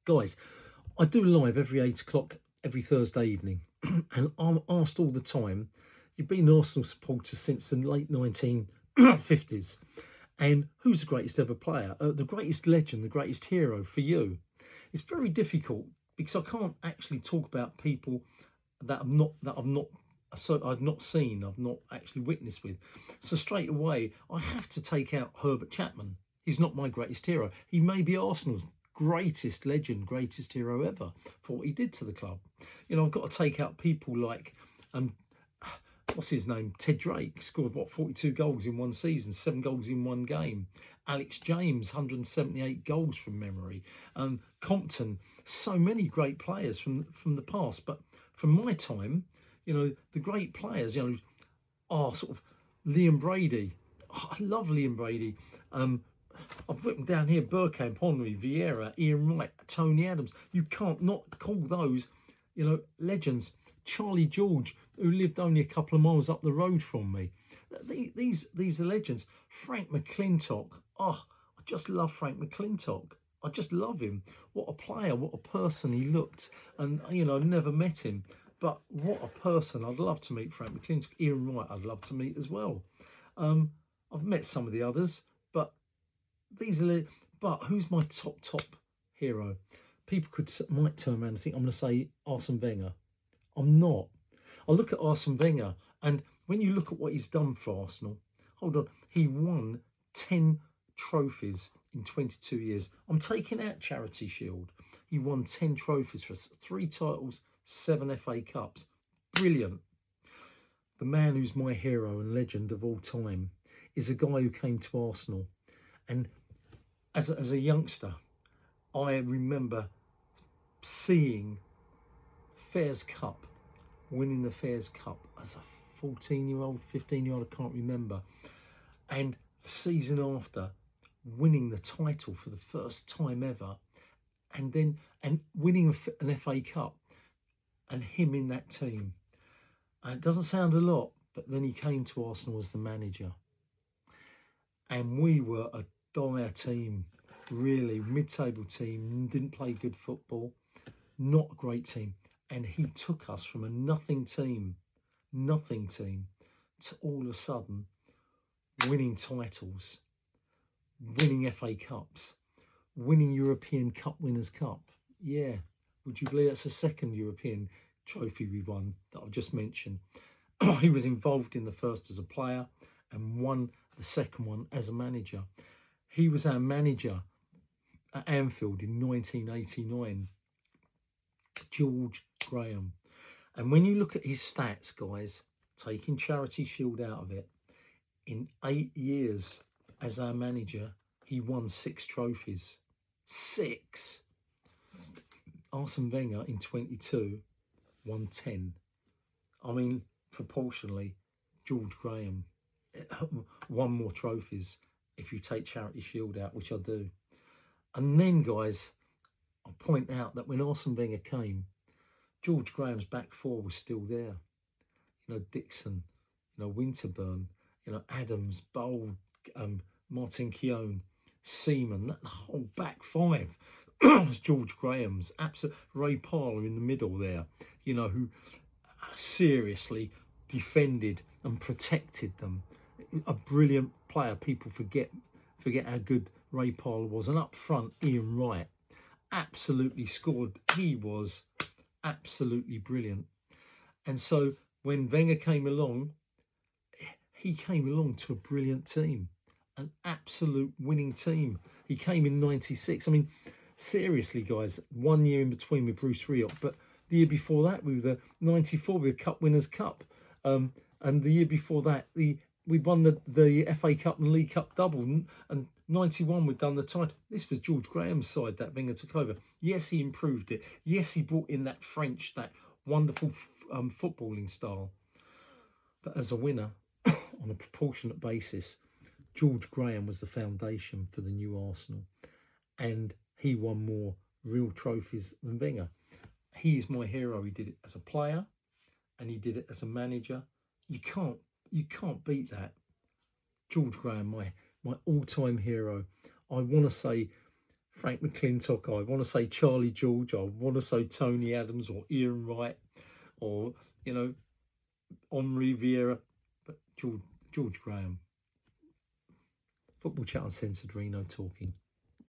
Guys, I do live every 8 o'clock every Thursday evening, and I'm asked all the time, you've been an Arsenal supporter since the late 1950s, and who's the greatest ever player? The greatest legend, the greatest hero for you? It's very difficult because I can't actually talk about people that I've not seen, I've not actually witnessed with. So straight away, I have to take out Herbert Chapman. He's not my greatest hero. He may be Arsenal's greatest legend, greatest hero ever for what he did to the club. You know, I've got to take out people like, what's his name? Ted Drake scored, 42 goals in one season, 7 goals in one game. Alex James, 178 goals from memory. Compton, so many great players from the past. But from my time, you know, the great players, you know, are sort of Liam Brady. Oh, I love Liam Brady. I've written down here Bergkamp, Henry, Vieira, Ian Wright, Tony Adams. You can't not call those, you know, legends. Charlie George, who lived only a couple of miles up the road from me. These are legends. Frank McClintock. Oh, I just love Frank McClintock. I just love him. What a player, what a person he looked. And, you know, I've never met him. But what a person. I'd love to meet Frank McClintock. Ian Wright I'd love to meet as well. I've met some of the others, but but who's my top hero? People might turn around and think I'm going to say Arsene Wenger. I'm not. I look at Arsene Wenger, and when you look at what he's done for Arsenal, hold on, he won 10 trophies in 22 years. I'm taking out Charity Shield. He won 10 trophies for us, 3 titles, 7 FA Cups. Brilliant. The man who's my hero and legend of all time is a guy who came to Arsenal. And as a youngster, I remember seeing Fairs Cup, winning the Fairs Cup as a 14-year-old, 15-year-old, I can't remember. And the season after, winning the title for the first time ever, and winning an FA Cup, and him in that team. And it doesn't sound a lot, but then he came to Arsenal as the manager. And we were a dire team, really, mid-table team, didn't play good football, not a great team. And he took us from a nothing team, to all of a sudden winning titles, winning FA Cups, winning European Cup Winners' Cup. Yeah, would you believe that's the second European trophy we won that I've just mentioned? He was involved in the first as a player and won the second one as a manager. He was our manager at Anfield in 1989, George Graham. And when you look at his stats, guys, taking Charity Shield out of it, in 8 years as our manager, he won 6 trophies. 6. Arsene Wenger in 22 won 10. I mean, proportionally, George Graham won more trophies if you take Charity Shield out, which I do. And then, guys, I'll point out that when Arsene Wenger came, George Graham's back four was still there. You know, Dixon, you know, Winterburn, you know, Adams, Bold, Martin Keown, Seaman, the whole back five was George Graham's. Absolute Ray Parlour in the middle there, you know, who seriously defended and protected them. A brilliant player. People forget how good Ray Parlour was. And up front, Ian Wright absolutely scored. He was absolutely brilliant. And so when Wenger came along, he came along to a brilliant team, an absolute winning team. He came in 96. I mean, seriously, guys, 1 year in between with Bruce Rioch, but the year before that, we were the 94 with Cup Winners' Cup. And the year before that, we won the FA Cup and League Cup double, and 91 we'd done the title. This was George Graham's side that Wenger took over. Yes, he improved it. Yes, he brought in that French, that wonderful footballing style. But as a winner, on a proportionate basis, George Graham was the foundation for the new Arsenal. And he won more real trophies than Wenger. He is my hero. He did it as a player and he did it as a manager. You can't beat that. George Graham, my all-time hero. I want to say Frank McClintock, I want to say Charlie George, I want to say Tony Adams or Ian Wright or, you know, Henri Vieira, but George Graham. Football Chat Uncensored, Reno talking.